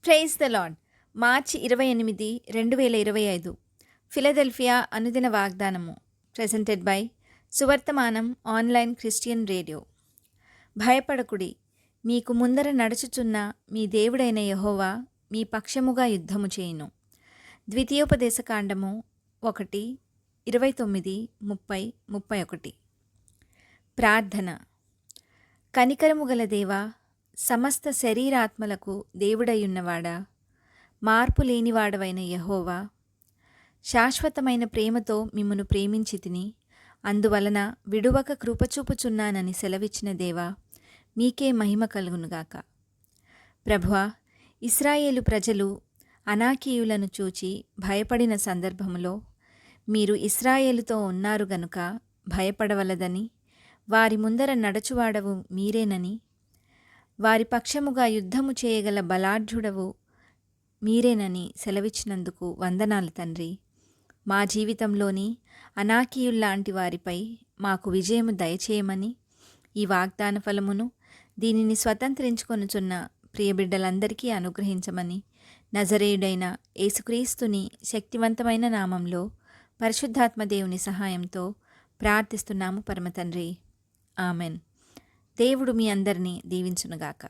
Praise the Lord. మార్చి 28, 2025 Philadelphia అనుదిన వాగ్దానము presented by Suvarthamanam online Christian radio. భయపడకుడి, మీకు ముందర నడుచుచున్న మీ దేవుడైన యెహోవా మీ పక్షముగా యుద్ధము చేయును. ద్వితీయోపదేశకాండము 1:29, 30, 31. ప్రార్థన. కనికరము గల దేవా, సమస్త శరీరాత్మలకు దేవుడయ్యున్నవాడా, మార్పు లేనివాడవైన యెహోవా, శాశ్వతమైన ప్రేమతో మిమ్మును ప్రేమించితిని, అందువలన విడువక కృపచూపుచున్నానని సెలవిచ్చిన దేవా, మీకే మహిమ కలుగునుగాక. ప్రభువా, ఇశ్రాయేలు ప్రజలు అనాకీయులను చూచి భయపడిన సందర్భములో మీరు ఇశ్రాయేలుతో ఉన్నారు గనుక భయపడవలదని, వారి ముందర నడచువాడవు మీరేనని, వారి పక్షముగా యుద్ధము చేయగల బలాఢ్యుడవు మీరేనని సెలవిచ్చినందుకు వందనాలు తండ్రి. మా జీవితంలోని అనాకీయుల్లాంటి వారిపై మాకు విజయము దయచేయమని, ఈ వాగ్దాన ఫలమును దీనిని స్వతంత్రించుకొనుచున్న ప్రియబిడ్డలందరికీ అనుగ్రహించమని నజరేయుడైన యేసుక్రీస్తుని శక్తివంతమైన నామంలో పరిశుద్ధాత్మదేవుని సహాయంతో ప్రార్థిస్తున్నాము పరమతండ్రి. ఆమెన్. దేవుడు మీ అందరినీ దీవించునుగాక.